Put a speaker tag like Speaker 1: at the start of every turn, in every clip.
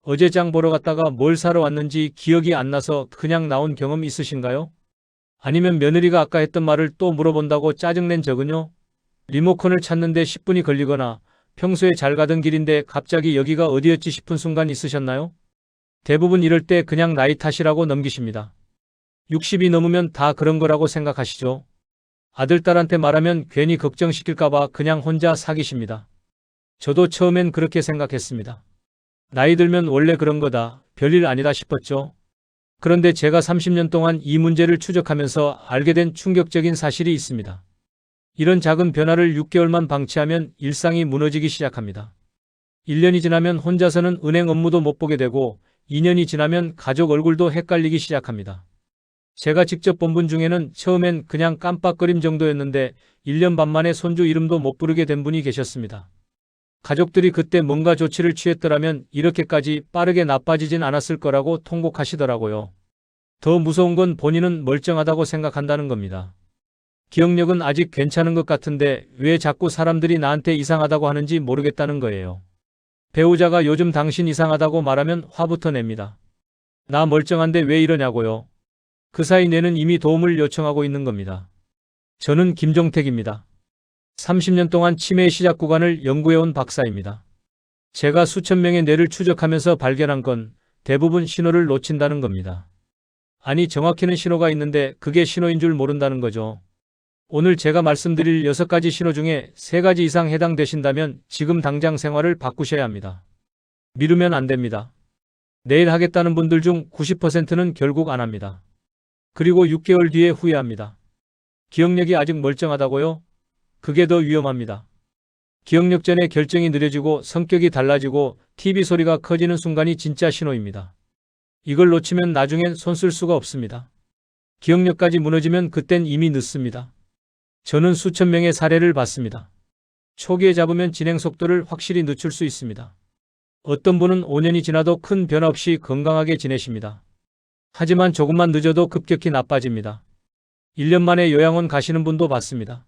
Speaker 1: 어제 장 보러 갔다가 뭘 사러 왔는지 기억이 안 나서 그냥 나온 경험 있으신가요? 아니면 며느리가 아까 했던 말을 또 물어본다고 짜증낸 적은요? 리모컨을 찾는데 10분이 걸리거나 평소에 잘 가던 길인데 갑자기 여기가 어디였지 싶은 순간 있으셨나요? 대부분 이럴 때 그냥 나이 탓이라고 넘기십니다. 60이 넘으면 다 그런 거라고 생각하시죠? 아들, 딸한테 말하면 괜히 걱정시킬까봐 그냥 혼자 사귀십니다. 저도 처음엔 그렇게 생각했습니다. 나이 들면 원래 그런 거다, 별일 아니다 싶었죠. 그런데 제가 30년 동안 이 문제를 추적하면서 알게 된 충격적인 사실이 있습니다. 이런 작은 변화를 6개월만 방치하면 일상이 무너지기 시작합니다. 1년이 지나면 혼자서는 은행 업무도 못 보게 되고 2년이 지나면 가족 얼굴도 헷갈리기 시작합니다. 제가 직접 본 분 중에는 처음엔 그냥 깜빡거림 정도였는데 1년 반 만에 손주 이름도 못 부르게 된 분이 계셨습니다. 가족들이 그때 뭔가 조치를 취했더라면 이렇게까지 빠르게 나빠지진 않았을 거라고 통곡하시더라고요. 더 무서운 건 본인은 멀쩡하다고 생각한다는 겁니다. 기억력은 아직 괜찮은 것 같은데 왜 자꾸 사람들이 나한테 이상하다고 하는지 모르겠다는 거예요. 배우자가 요즘 당신 이상하다고 말하면 화부터 냅니다. 나 멀쩡한데 왜 이러냐고요. 그 사이 뇌는 이미 도움을 요청하고 있는 겁니다. 저는 김종택입니다. 30년 동안 치매 시작 구간을 연구해온 박사입니다. 제가 수천 명의 뇌를 추적하면서 발견한 건 대부분 신호를 놓친다는 겁니다. 아니, 정확히는 신호가 있는데 그게 신호인 줄 모른다는 거죠. 오늘 제가 말씀드릴 6가지 신호 중에 3가지 이상 해당되신다면 지금 당장 생활을 바꾸셔야 합니다. 미루면 안 됩니다. 내일 하겠다는 분들 중 90%는 결국 안 합니다. 그리고 6개월 뒤에 후회합니다. 기억력이 아직 멀쩡하다고요? 그게 더 위험합니다. 기억력 전에 결정이 느려지고 성격이 달라지고 TV 소리가 커지는 순간이 진짜 신호입니다. 이걸 놓치면 나중엔 손 쓸 수가 없습니다. 기억력까지 무너지면 그땐 이미 늦습니다. 저는 수천 명의 사례를 봤습니다. 초기에 잡으면 진행 속도를 확실히 늦출 수 있습니다. 어떤 분은 5년이 지나도 큰 변화 없이 건강하게 지내십니다. 하지만 조금만 늦어도 급격히 나빠집니다. 1년 만에 요양원 가시는 분도 봤습니다.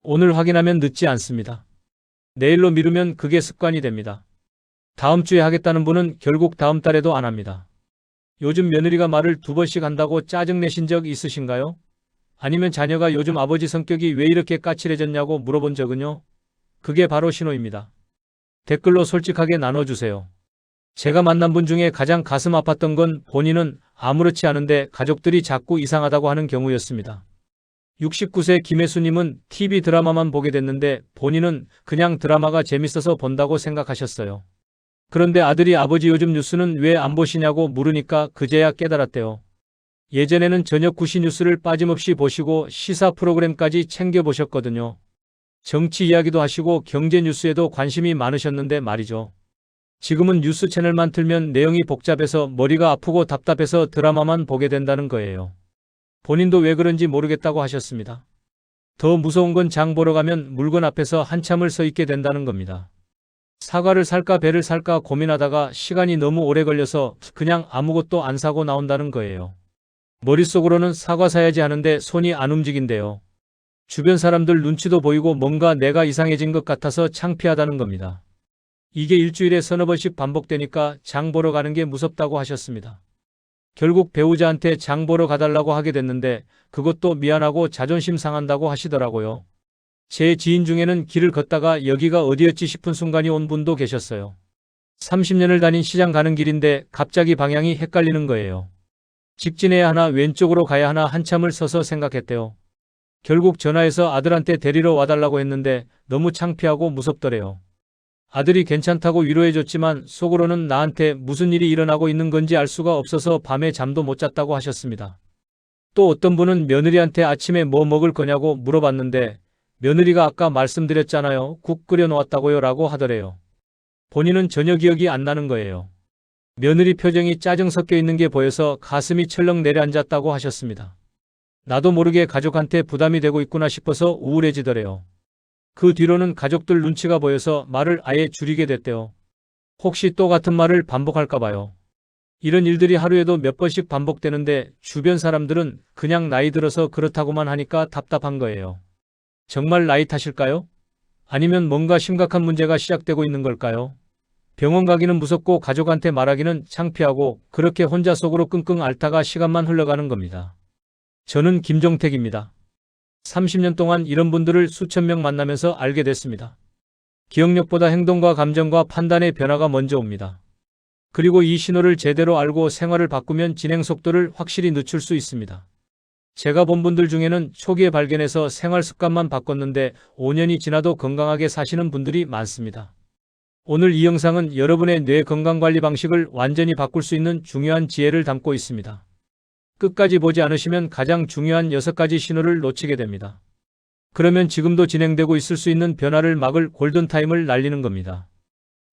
Speaker 1: 오늘 확인하면 늦지 않습니다. 내일로 미루면 그게 습관이 됩니다. 다음 주에 하겠다는 분은 결국 다음 달에도 안 합니다. 요즘 며느리가 말을 2번씩 한다고 짜증내신 적 있으신가요? 아니면 자녀가 요즘 아버지 성격이 왜 이렇게 까칠해졌냐고 물어본 적은요? 그게 바로 신호입니다. 댓글로 솔직하게 나눠주세요. 제가 만난 분 중에 가장 가슴 아팠던 건 본인은 아무렇지 않은데 가족들이 자꾸 이상하다고 하는 경우였습니다. 69세 김혜수님은 TV 드라마만 보게 됐는데 본인은 그냥 드라마가 재밌어서 본다고 생각하셨어요. 그런데 아들이 아버지 요즘 뉴스는 왜 안 보시냐고 물으니까 그제야 깨달았대요. 예전에는 저녁 9시 뉴스를 빠짐없이 보시고 시사 프로그램까지 챙겨보셨거든요. 정치 이야기도 하시고 경제 뉴스에도 관심이 많으셨는데 말이죠. 지금은 뉴스 채널만 틀면 내용이 복잡해서 머리가 아프고 답답해서 드라마만 보게 된다는 거예요. 본인도 왜 그런지 모르겠다고 하셨습니다. 더 무서운 건 장 보러 가면 물건 앞에서 한참을 서 있게 된다는 겁니다. 사과를 살까 배를 살까 고민하다가 시간이 너무 오래 걸려서 그냥 아무것도 안 사고 나온다는 거예요. 머릿속으로는 사과 사야지 하는데 손이 안 움직인대요. 주변 사람들 눈치도 보이고 뭔가 내가 이상해진 것 같아서 창피하다는 겁니다. 이게 일주일에 서너 번씩 반복되니까 장 보러 가는 게 무섭다고 하셨습니다. 결국 배우자한테 장 보러 가달라고 하게 됐는데 그것도 미안하고 자존심 상한다고 하시더라고요. 제 지인 중에는 길을 걷다가 여기가 어디였지 싶은 순간이 온 분도 계셨어요. 30년을 다닌 시장 가는 길인데 갑자기 방향이 헷갈리는 거예요. 직진해야 하나 왼쪽으로 가야 하나 한참을 서서 생각했대요. 결국 전화해서 아들한테 데리러 와달라고 했는데 너무 창피하고 무섭더래요. 아들이 괜찮다고 위로해줬지만 속으로는 나한테 무슨 일이 일어나고 있는 건지 알 수가 없어서 밤에 잠도 못 잤다고 하셨습니다. 또 어떤 분은 며느리한테 아침에 뭐 먹을 거냐고 물어봤는데 며느리가 아까 말씀드렸잖아요. 국 끓여 놓았다고요 라고 하더래요. 본인은 전혀 기억이 안 나는 거예요. 며느리 표정이 짜증 섞여 있는 게 보여서 가슴이 철렁 내려앉았다고 하셨습니다. 나도 모르게 가족한테 부담이 되고 있구나 싶어서 우울해지더래요. 그 뒤로는 가족들 눈치가 보여서 말을 아예 줄이게 됐대요. 혹시 또 같은 말을 반복할까 봐요. 이런 일들이 하루에도 몇 번씩 반복되는데 주변 사람들은 그냥 나이 들어서 그렇다고만 하니까 답답한 거예요. 정말 나이 탓일까요? 아니면 뭔가 심각한 문제가 시작되고 있는 걸까요? 병원 가기는 무섭고 가족한테 말하기는 창피하고 그렇게 혼자 속으로 끙끙 앓다가 시간만 흘러가는 겁니다. 저는 김종택입니다. 30년 동안 이런 분들을 수천 명 만나면서 알게 됐습니다. 기억력보다 행동과 감정과 판단의 변화가 먼저 옵니다. 그리고 이 신호를 제대로 알고 생활을 바꾸면 진행 속도를 확실히 늦출 수 있습니다. 제가 본 분들 중에는 초기에 발견해서 생활 습관만 바꿨는데 5년이 지나도 건강하게 사시는 분들이 많습니다. 오늘 이 영상은 여러분의 뇌 건강관리 방식을 완전히 바꿀 수 있는 중요한 지혜를 담고 있습니다. 끝까지 보지 않으시면 가장 중요한 6가지 신호를 놓치게 됩니다. 그러면 지금도 진행되고 있을 수 있는 변화를 막을 골든타임을 날리는 겁니다.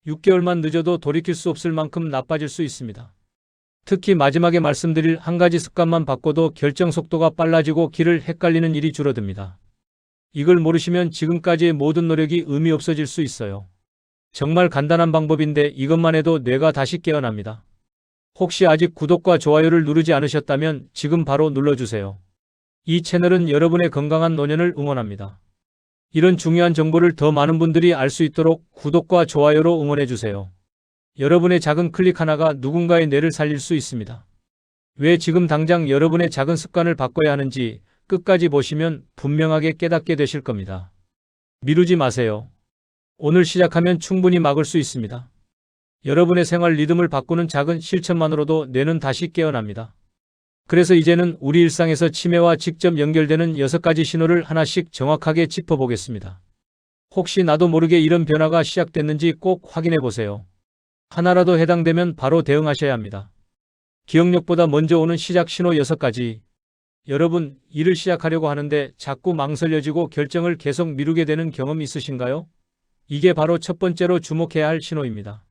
Speaker 1: 6개월만 늦어도 돌이킬 수 없을 만큼 나빠질 수 있습니다. 특히 마지막에 말씀드릴 한 가지 습관만 바꿔도 결정 속도가 빨라지고 길을 헷갈리는 일이 줄어듭니다. 이걸 모르시면 지금까지의 모든 노력이 의미 없어질 수 있어요. 정말 간단한 방법인데 이것만 해도 뇌가 다시 깨어납니다. 혹시 아직 구독과 좋아요를 누르지 않으셨다면 지금 바로 눌러주세요. 이 채널은 여러분의 건강한 노년을 응원합니다. 이런 중요한 정보를 더 많은 분들이 알 수 있도록 구독과 좋아요로 응원해주세요. 여러분의 작은 클릭 하나가 누군가의 뇌를 살릴 수 있습니다. 왜 지금 당장 여러분의 작은 습관을 바꿔야 하는지 끝까지 보시면 분명하게 깨닫게 되실 겁니다. 미루지 마세요. 오늘 시작하면 충분히 막을 수 있습니다. 여러분의 생활 리듬을 바꾸는 작은 실천만으로도 뇌는 다시 깨어납니다. 그래서 이제는 우리 일상에서 치매와 직접 연결되는 6가지 신호를 하나씩 정확하게 짚어보겠습니다. 혹시 나도 모르게 이런 변화가 시작됐는지 꼭 확인해 보세요. 하나라도 해당되면 바로 대응하셔야 합니다. 기억력보다 먼저 오는 시작 신호 6가지. 여러분, 일을 시작하려고 하는데 자꾸 망설여지고 결정을 계속 미루게 되는 경험 있으신가요? 이게 바로 첫 번째로 주목해야 할 신호입니다.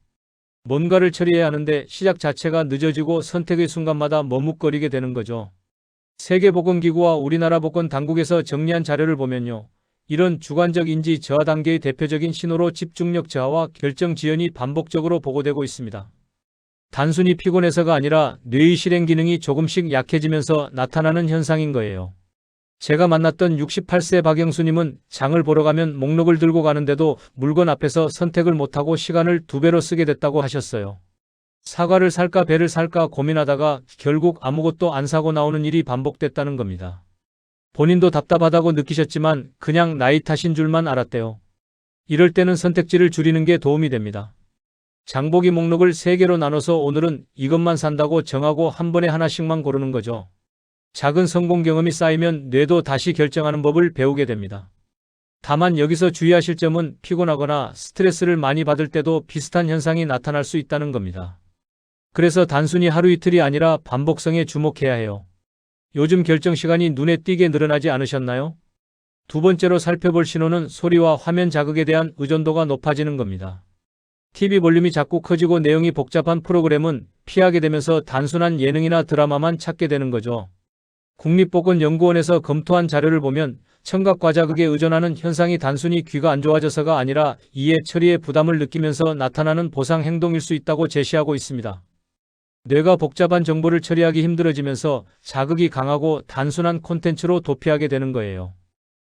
Speaker 1: 뭔가를 처리해야 하는데 시작 자체가 늦어지고 선택의 순간마다 머뭇거리게 되는 거죠. 세계보건기구와 우리나라 보건당국에서 정리한 자료를 보면요. 이런 주관적 인지 저하 단계의 대표적인 신호로 집중력 저하와 결정 지연이 반복적으로 보고되고 있습니다. 단순히 피곤해서가 아니라 뇌의 실행 기능이 조금씩 약해지면서 나타나는 현상인 거예요. 제가 만났던 68세 박영수님은 장을 보러 가면 목록을 들고 가는데도 물건 앞에서 선택을 못하고 시간을 2배로 쓰게 됐다고 하셨어요. 사과를 살까 배를 살까 고민하다가 결국 아무것도 안 사고 나오는 일이 반복됐다는 겁니다. 본인도 답답하다고 느끼셨지만 그냥 나이 탓인 줄만 알았대요. 이럴 때는 선택지를 줄이는 게 도움이 됩니다. 장보기 목록을 3개로 나눠서 오늘은 이것만 산다고 정하고 한 번에 하나씩만 고르는 거죠. 작은 성공 경험이 쌓이면 뇌도 다시 결정하는 법을 배우게 됩니다. 다만 여기서 주의하실 점은 피곤하거나 스트레스를 많이 받을 때도 비슷한 현상이 나타날 수 있다는 겁니다. 그래서 단순히 하루 이틀이 아니라 반복성에 주목해야 해요. 요즘 결정 시간이 눈에 띄게 늘어나지 않으셨나요? 두 번째로 살펴볼 신호는 소리와 화면 자극에 대한 의존도가 높아지는 겁니다. TV 볼륨이 자꾸 커지고 내용이 복잡한 프로그램은 피하게 되면서 단순한 예능이나 드라마만 찾게 되는 거죠. 국립보건연구원에서 검토한 자료를 보면 청각과 자극에 의존하는 현상이 단순히 귀가 안 좋아져서가 아니라 이해 처리에 부담을 느끼면서 나타나는 보상 행동일 수 있다고 제시하고 있습니다. 뇌가 복잡한 정보를 처리하기 힘들어지면서 자극이 강하고 단순한 콘텐츠로 도피하게 되는 거예요.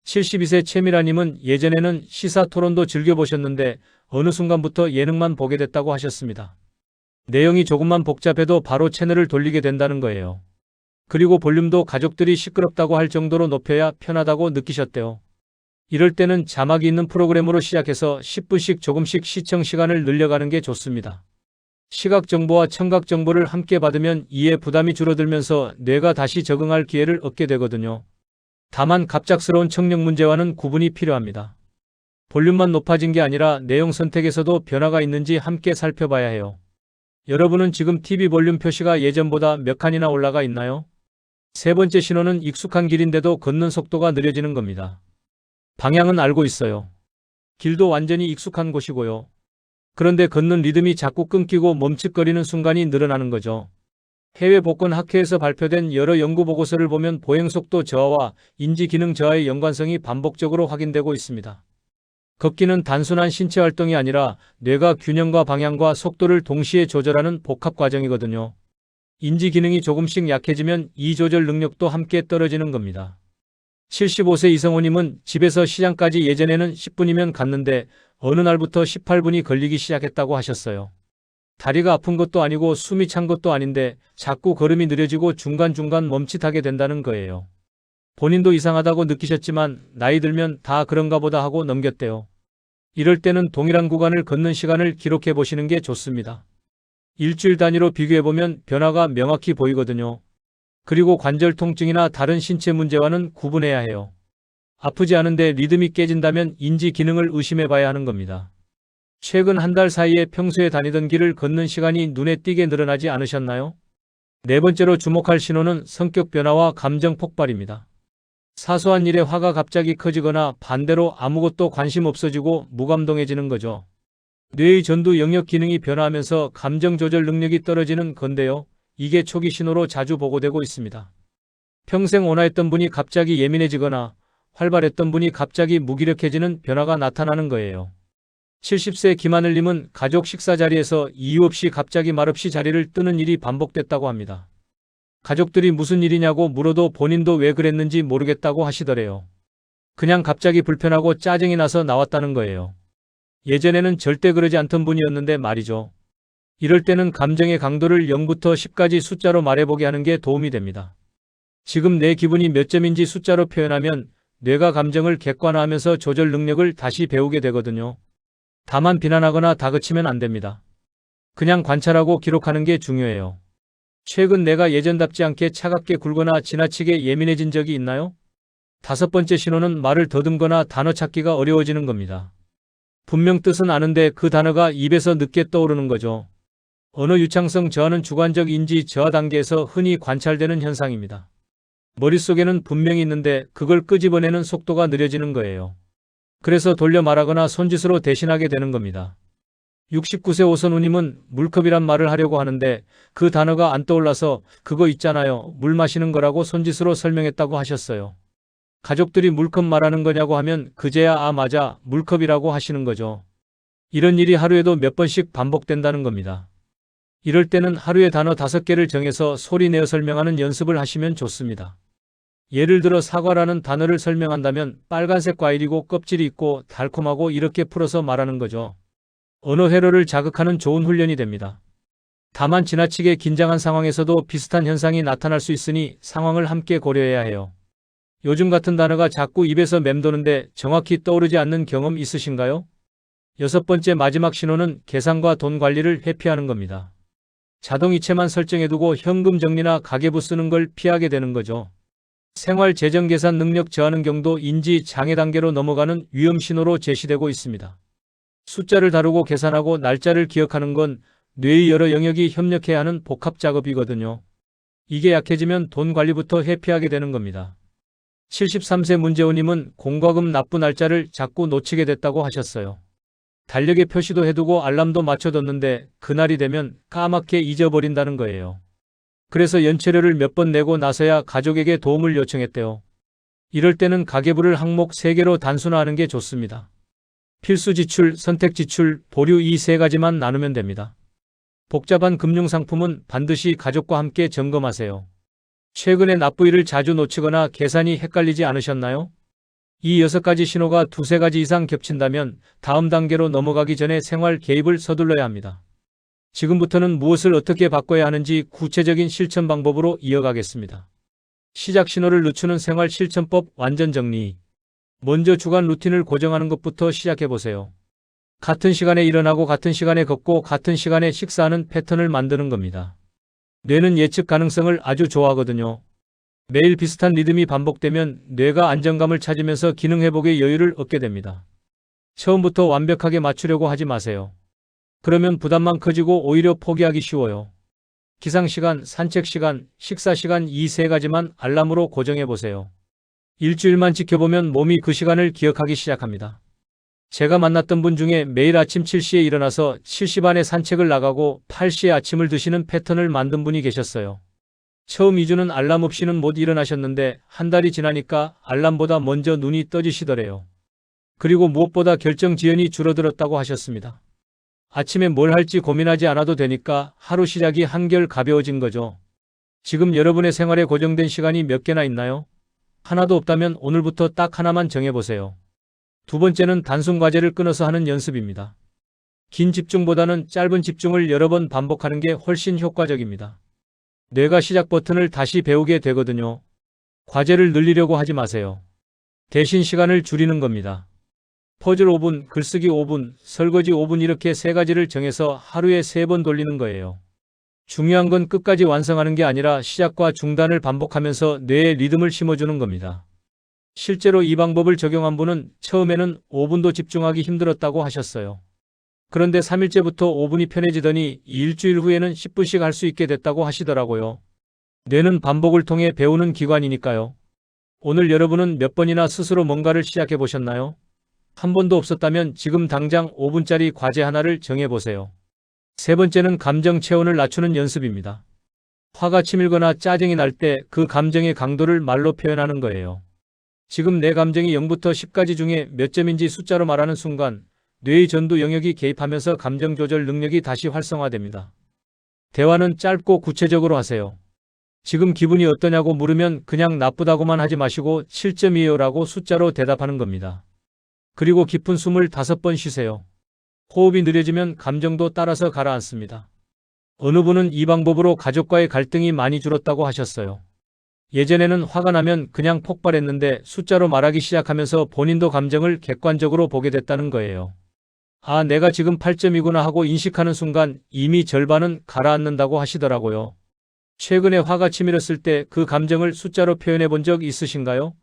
Speaker 1: 72세 최미라님은 예전에는 시사 토론도 즐겨보셨는데 어느 순간부터 예능만 보게 됐다고 하셨습니다. 내용이 조금만 복잡해도 바로 채널을 돌리게 된다는 거예요. 그리고 볼륨도 가족들이 시끄럽다고 할 정도로 높여야 편하다고 느끼셨대요. 이럴 때는 자막이 있는 프로그램으로 시작해서 10분씩 조금씩 시청 시간을 늘려가는 게 좋습니다. 시각 정보와 청각 정보를 함께 받으면 이해 부담이 줄어들면서 뇌가 다시 적응할 기회를 얻게 되거든요. 다만 갑작스러운 청력 문제와는 구분이 필요합니다. 볼륨만 높아진 게 아니라 내용 선택에서도 변화가 있는지 함께 살펴봐야 해요. 여러분은 지금 TV 볼륨 표시가 예전보다 몇 칸이나 올라가 있나요? 세 번째 신호는 익숙한 길인데도 걷는 속도가 느려지는 겁니다. 방향은 알고 있어요. 길도 완전히 익숙한 곳이고요. 그런데 걷는 리듬이 자꾸 끊기고 멈칫거리는 순간이 늘어나는 거죠. 해외 복권 학회에서 발표된 여러 연구 보고서를 보면 보행속도 저하와 인지 기능 저하의 연관성이 반복적으로 확인되고 있습니다. 걷기는 단순한 신체 활동이 아니라 뇌가 균형과 방향과 속도를 동시에 조절하는 복합 과정이거든요. 인지 기능이 조금씩 약해지면 이 조절 능력도 함께 떨어지는 겁니다. 75세 이성호님은 집에서 시장까지 예전에는 10분이면 갔는데 어느 날부터 18분이 걸리기 시작했다고 하셨어요. 다리가 아픈 것도 아니고 숨이 찬 것도 아닌데 자꾸 걸음이 느려지고 중간중간 멈칫하게 된다는 거예요. 본인도 이상하다고 느끼셨지만 나이 들면 다 그런가 보다 하고 넘겼대요. 이럴 때는 동일한 구간을 걷는 시간을 기록해 보시는 게 좋습니다. 일주일 단위로 비교해보면 변화가 명확히 보이거든요. 그리고 관절 통증이나 다른 신체 문제와는 구분해야 해요. 아프지 않은데 리듬이 깨진다면 인지 기능을 의심해 봐야 하는 겁니다. 최근 한 달 사이에 평소에 다니던 길을 걷는 시간이 눈에 띄게 늘어나지 않으셨나요? 네 번째로 주목할 신호는 성격 변화와 감정 폭발입니다. 사소한 일에 화가 갑자기 커지거나 반대로 아무것도 관심 없어지고 무감동해지는 거죠. 뇌의 전두 영역 기능이 변화하면서 감정 조절 능력이 떨어지는 건데요. 이게 초기 신호로 자주 보고되고 있습니다. 평생 온화했던 분이 갑자기 예민해지거나 활발했던 분이 갑자기 무기력해지는 변화가 나타나는 거예요. 70세 김하늘님은 가족 식사 자리에서 이유 없이 갑자기 말없이 자리를 뜨는 일이 반복됐다고 합니다. 가족들이 무슨 일이냐고 물어도 본인도 왜 그랬는지 모르겠다고 하시더래요. 그냥 갑자기 불편하고 짜증이 나서 나왔다는 거예요. 예전에는 절대 그러지 않던 분이었는데 말이죠. 이럴 때는 감정의 강도를 0부터 10까지 숫자로 말해보게 하는 게 도움이 됩니다. 지금 내 기분이 몇 점인지 숫자로 표현하면 뇌가 감정을 객관화하면서 조절 능력을 다시 배우게 되거든요. 다만 비난하거나 다그치면 안 됩니다. 그냥 관찰하고 기록하는 게 중요해요. 최근 내가 예전답지 않게 차갑게 굴거나 지나치게 예민해진 적이 있나요? 5번째 신호는 말을 더듬거나 단어 찾기가 어려워지는 겁니다. 분명 뜻은 아는데 그 단어가 입에서 늦게 떠오르는 거죠. 언어 유창성 저하는 주관적 인지 저하 단계에서 흔히 관찰되는 현상입니다. 머릿속에는 분명히 있는데 그걸 끄집어내는 속도가 느려지는 거예요. 그래서 돌려 말하거나 손짓으로 대신하게 되는 겁니다. 69세 오선우님은 물컵이란 말을 하려고 하는데 그 단어가 안 떠올라서 그거 있잖아요. 물 마시는 거라고 손짓으로 설명했다고 하셨어요. 가족들이 물컵 말하는 거냐고 하면 그제야 아 맞아 물컵이라고 하시는 거죠. 이런 일이 하루에도 몇 번씩 반복된다는 겁니다. 이럴 때는 하루에 단어 5개를 정해서 소리 내어 설명하는 연습을 하시면 좋습니다. 예를 들어 사과라는 단어를 설명한다면 빨간색 과일이고 껍질이 있고 달콤하고 이렇게 풀어서 말하는 거죠. 언어 회로를 자극하는 좋은 훈련이 됩니다. 다만 지나치게 긴장한 상황에서도 비슷한 현상이 나타날 수 있으니 상황을 함께 고려해야 해요. 요즘 같은 단어가 자꾸 입에서 맴도는데 정확히 떠오르지 않는 경험 있으신가요? 6번째 마지막 신호는 계산과 돈 관리를 회피하는 겁니다. 자동이체만 설정해두고 현금 정리나 가계부 쓰는 걸 피하게 되는 거죠. 생활 재정 계산 능력 저하는 경도 인지 장애 단계로 넘어가는 위험 신호로 제시되고 있습니다. 숫자를 다루고 계산하고 날짜를 기억하는 건 뇌의 여러 영역이 협력해야 하는 복합 작업이거든요. 이게 약해지면 돈 관리부터 회피하게 되는 겁니다. 73세 문재호님은 공과금 납부 날짜를 자꾸 놓치게 됐다고 하셨어요. 달력에 표시도 해두고 알람도 맞춰뒀는데 그날이 되면 까맣게 잊어버린다는 거예요. 그래서 연체료를 몇 번 내고 나서야 가족에게 도움을 요청했대요. 이럴 때는 가계부를 항목 3개로 단순화하는 게 좋습니다. 필수 지출, 선택 지출, 보류 이 3가지만 나누면 됩니다. 복잡한 금융상품은 반드시 가족과 함께 점검하세요. 최근에 납부일을 자주 놓치거나 계산이 헷갈리지 않으셨나요? 이 6가지 신호가 2-3가지 이상 겹친다면 다음 단계로 넘어가기 전에 생활 개입을 서둘러야 합니다. 지금부터는 무엇을 어떻게 바꿔야 하는지 구체적인 실천 방법으로 이어가겠습니다. 시작 신호를 늦추는 생활 실천법 완전 정리. 먼저 주간 루틴을 고정하는 것부터 시작해보세요. 같은 시간에 일어나고 같은 시간에 걷고 같은 시간에 식사하는 패턴을 만드는 겁니다. 뇌는 예측 가능성을 아주 좋아하거든요. 매일 비슷한 리듬이 반복되면 뇌가 안정감을 찾으면서 기능 회복의 여유를 얻게 됩니다. 처음부터 완벽하게 맞추려고 하지 마세요. 그러면 부담만 커지고 오히려 포기하기 쉬워요. 기상시간, 산책시간, 식사시간 이 3가지만 알람으로 고정해보세요. 일주일만 지켜보면 몸이 그 시간을 기억하기 시작합니다. 제가 만났던 분 중에 매일 아침 7시에 일어나서 7시 반에 산책을 나가고 8시에 아침을 드시는 패턴을 만든 분이 계셨어요. 처음 2주는 알람 없이는 못 일어나셨는데 한 달이 지나니까 알람보다 먼저 눈이 떠지시더래요. 그리고 무엇보다 결정 지연이 줄어들었다고 하셨습니다. 아침에 뭘 할지 고민하지 않아도 되니까 하루 시작이 한결 가벼워진 거죠. 지금 여러분의 생활에 고정된 시간이 몇 개나 있나요? 하나도 없다면 오늘부터 딱 하나만 정해보세요. 두 번째는 단순 과제를 끊어서 하는 연습입니다. 긴 집중보다는 짧은 집중을 여러 번 반복하는 게 훨씬 효과적입니다. 뇌가 시작 버튼을 다시 배우게 되거든요. 과제를 늘리려고 하지 마세요. 대신 시간을 줄이는 겁니다. 퍼즐 5분, 글쓰기 5분, 설거지 5분 이렇게 세 가지를 정해서 하루에 3번 돌리는 거예요. 중요한 건 끝까지 완성하는 게 아니라 시작과 중단을 반복하면서 뇌에 리듬을 심어주는 겁니다. 실제로 이 방법을 적용한 분은 처음에는 5분도 집중하기 힘들었다고 하셨어요. 그런데 3일째부터 5분이 편해지더니 일주일 후에는 10분씩 할 수 있게 됐다고 하시더라고요. 뇌는 반복을 통해 배우는 기관이니까요. 오늘 여러분은 몇 번이나 스스로 뭔가를 시작해 보셨나요? 한 번도 없었다면 지금 당장 5분짜리 과제 하나를 정해보세요. 세 번째는 감정 체온을 낮추는 연습입니다. 화가 치밀거나 짜증이 날 때 그 감정의 강도를 말로 표현하는 거예요. 지금 내 감정이 0부터 10까지 중에 몇 점인지 숫자로 말하는 순간 뇌의 전두 영역이 개입하면서 감정 조절 능력이 다시 활성화됩니다. 대화는 짧고 구체적으로 하세요. 지금 기분이 어떠냐고 물으면 그냥 나쁘다고만 하지 마시고 7점이에요라고 숫자로 대답하는 겁니다. 그리고 깊은 숨을 5번 쉬세요. 호흡이 느려지면 감정도 따라서 가라앉습니다. 어느 분은 이 방법으로 가족과의 갈등이 많이 줄었다고 하셨어요. 예전에는 화가 나면 그냥 폭발했는데 숫자로 말하기 시작하면서 본인도 감정을 객관적으로 보게 됐다는 거예요. 아, 내가 지금 8점이구나 하고 인식하는 순간 이미 절반은 가라앉는다고 하시더라고요. 최근에 화가 치밀었을 때 그 감정을 숫자로 표현해 본 적 있으신가요?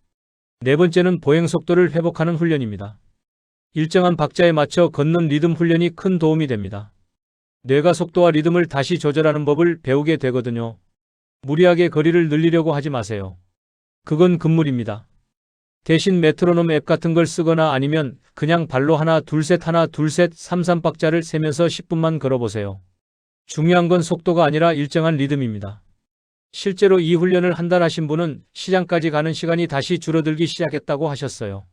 Speaker 1: 네 번째는 보행 속도를 회복하는 훈련입니다. 일정한 박자에 맞춰 걷는 리듬 훈련이 큰 도움이 됩니다. 뇌가 속도와 리듬을 다시 조절하는 법을 배우게 되거든요. 무리하게 거리를 늘리려고 하지 마세요. 그건 금물입니다. 대신 메트로놈 앱 같은 걸 쓰거나 아니면 그냥 발로 하나 둘 셋 33박자를 세면서 10분만 걸어보세요. 중요한 건 속도가 아니라 일정한 리듬입니다. 실제로 이 훈련을 한 달 하신 분은 시장까지 가는 시간이 다시 줄어들기 시작했다고 하셨어요.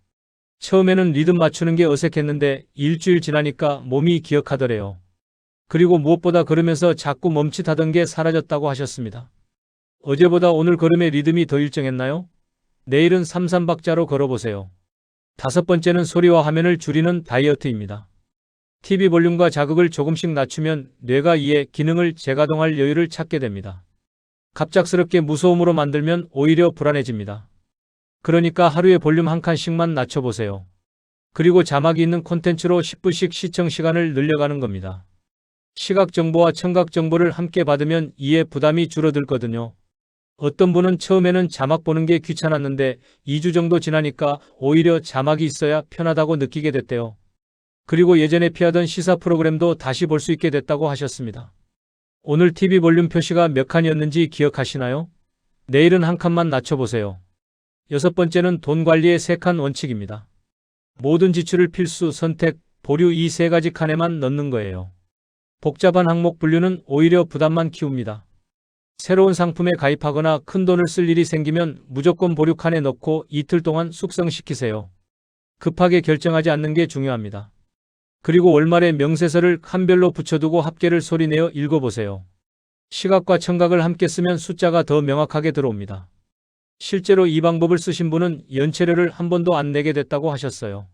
Speaker 1: 처음에는 리듬 맞추는 게 어색했는데 일주일 지나니까 몸이 기억하더래요. 그리고 무엇보다 걸으면서 자꾸 멈칫하던 게 사라졌다고 하셨습니다. 어제보다 오늘 걸음의 리듬이 더 일정했나요? 내일은 33박자로 걸어보세요. 다섯 번째는 소리와 화면을 줄이는 다이어트입니다. TV 볼륨과 자극을 조금씩 낮추면 뇌가 이에 기능을 재가동할 여유를 찾게 됩니다. 갑작스럽게 무소음으로 만들면 오히려 불안해집니다. 그러니까 하루에 볼륨 한 칸씩만 낮춰보세요. 그리고 자막이 있는 콘텐츠로 10분씩 시청 시간을 늘려가는 겁니다. 시각 정보와 청각 정보를 함께 받으면 이해 부담이 줄어들거든요. 어떤 분은 처음에는 자막 보는 게 귀찮았는데 2주 정도 지나니까 오히려 자막이 있어야 편하다고 느끼게 됐대요. 그리고 예전에 피하던 시사 프로그램도 다시 볼 수 있게 됐다고 하셨습니다. 오늘 TV 볼륨 표시가 몇 칸이었는지 기억하시나요? 내일은 한 칸만 낮춰보세요. 여섯 번째는 돈 관리의 3칸 원칙입니다. 모든 지출을 필수, 선택, 보류 이 3가지 칸에만 넣는 거예요. 복잡한 항목 분류는 오히려 부담만 키웁니다. 새로운 상품에 가입하거나 큰 돈을 쓸 일이 생기면 무조건 보류 칸에 넣고 이틀 동안 숙성시키세요. 급하게 결정하지 않는 게 중요합니다. 그리고 월말에 명세서를 칸별로 붙여두고 합계를 소리내어 읽어보세요. 시각과 청각을 함께 쓰면 숫자가 더 명확하게 들어옵니다. 실제로 이 방법을 쓰신 분은 연체료를 한 번도 안 내게 됐다고 하셨어요.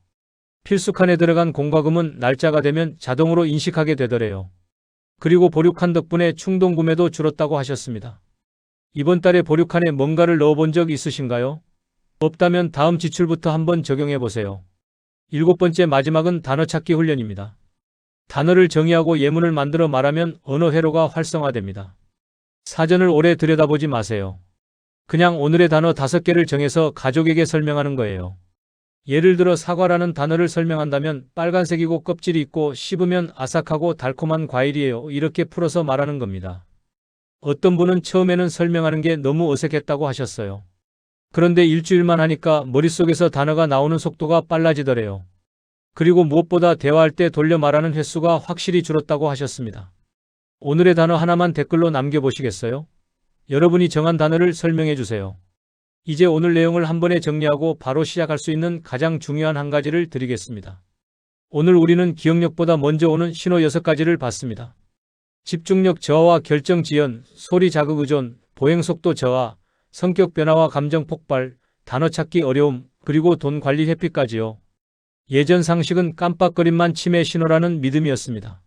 Speaker 1: 필수 칸에 들어간 공과금은 날짜가 되면 자동으로 인식하게 되더래요. 그리고 보류칸 덕분에 충동 구매도 줄었다고 하셨습니다. 이번 달에 보류칸에 뭔가를 넣어본 적 있으신가요? 없다면 다음 지출부터 한번 적용해 보세요. 일곱 번째 마지막은 단어 찾기 훈련입니다. 단어를 정의하고 예문을 만들어 말하면 언어 회로가 활성화됩니다. 사전을 오래 들여다보지 마세요. 그냥 오늘의 단어 5개를 정해서 가족에게 설명하는 거예요. 예를 들어 사과라는 단어를 설명한다면 빨간색이고 껍질이 있고 씹으면 아삭하고 달콤한 과일이에요. 이렇게 풀어서 말하는 겁니다. 어떤 분은 처음에는 설명하는 게 너무 어색했다고 하셨어요. 그런데 일주일만 하니까 머릿속에서 단어가 나오는 속도가 빨라지더래요. 그리고 무엇보다 대화할 때 돌려 말하는 횟수가 확실히 줄었다고 하셨습니다. 오늘의 단어 하나만 댓글로 남겨보시겠어요? 여러분이 정한 단어를 설명해 주세요. 이제 오늘 내용을 한 번에 정리하고 바로 시작할 수 있는 가장 중요한 한 가지를 드리겠습니다. 오늘 우리는 기억력보다 먼저 오는 신호 6가지를 봤습니다. 집중력 저하와 결정 지연, 소리 자극 의존, 보행 속도 저하, 성격 변화와 감정 폭발, 단어 찾기 어려움, 그리고 돈 관리 회피까지요. 예전 상식은 깜빡거림만 치매 신호라는 믿음이었습니다.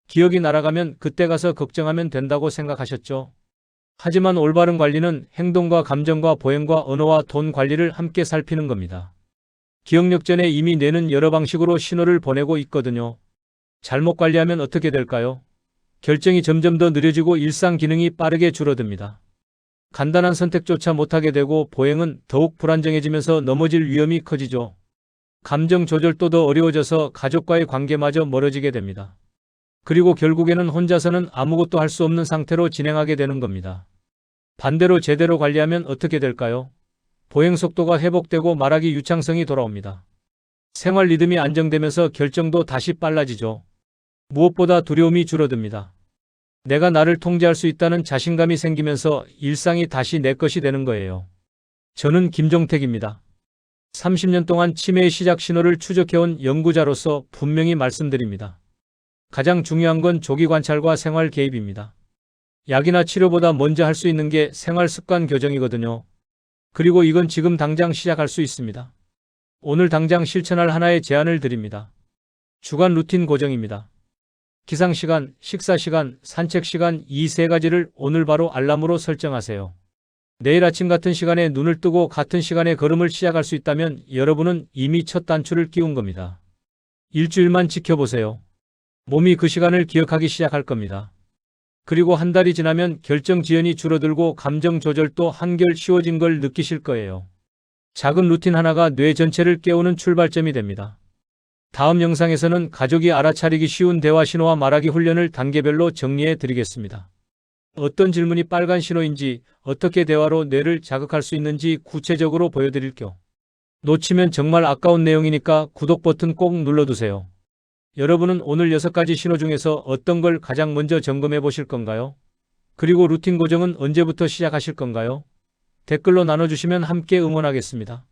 Speaker 1: 기억이 날아가면 그때 가서 걱정하면 된다고 생각하셨죠. 하지만 올바른 관리는 행동과 감정과 보행과 언어와 돈 관리를 함께 살피는 겁니다. 기억력 전에 이미 뇌는 여러 방식으로 신호를 보내고 있거든요. 잘못 관리하면 어떻게 될까요? 결정이 점점 더 느려지고 일상 기능이 빠르게 줄어듭니다. 간단한 선택조차 못하게 되고 보행은 더욱 불안정해지면서 넘어질 위험이 커지죠. 감정 조절도 더 어려워져서 가족과의 관계마저 멀어지게 됩니다. 그리고 결국에는 혼자서는 아무것도 할 수 없는 상태로 진행하게 되는 겁니다. 반대로 제대로 관리하면 어떻게 될까요? 보행 속도가 회복되고 말하기 유창성이 돌아옵니다. 생활 리듬이 안정되면서 결정도 다시 빨라지죠. 무엇보다 두려움이 줄어듭니다. 내가 나를 통제할 수 있다는 자신감이 생기면서 일상이 다시 내 것이 되는 거예요. 저는 김종택입니다. 30년 동안 치매의 시작 신호를 추적해온 연구자로서 분명히 말씀드립니다. 가장 중요한 건 조기 관찰과 생활 개입입니다. 약이나 치료보다 먼저 할 수 있는 게 생활 습관 교정이거든요. 그리고 이건 지금 당장 시작할 수 있습니다. 오늘 당장 실천할 하나의 제안을 드립니다. 주간 루틴 고정입니다. 기상시간, 식사시간, 산책시간 이 세 가지를 오늘 바로 알람으로 설정하세요. 내일 아침 같은 시간에 눈을 뜨고 같은 시간에 걸음을 시작할 수 있다면 여러분은 이미 첫 단추를 끼운 겁니다. 일주일만 지켜보세요. 몸이 그 시간을 기억하기 시작할 겁니다. 그리고 한 달이 지나면 결정 지연이 줄어들고 감정 조절도 한결 쉬워진 걸 느끼실 거예요. 작은 루틴 하나가 뇌 전체를 깨우는 출발점이 됩니다. 다음 영상에서는 가족이 알아차리기 쉬운 대화 신호와 말하기 훈련을 단계별로 정리해 드리겠습니다. 어떤 질문이 빨간 신호인지, 어떻게 대화로 뇌를 자극할 수 있는지 구체적으로 보여드릴게요. 놓치면 정말 아까운 내용이니까 구독 버튼 꼭 눌러두세요. 여러분은 오늘 6가지 신호 중에서 어떤 걸 가장 먼저 점검해 보실 건가요? 그리고 루틴 고정은 언제부터 시작하실 건가요? 댓글로 나눠주시면 함께 응원하겠습니다.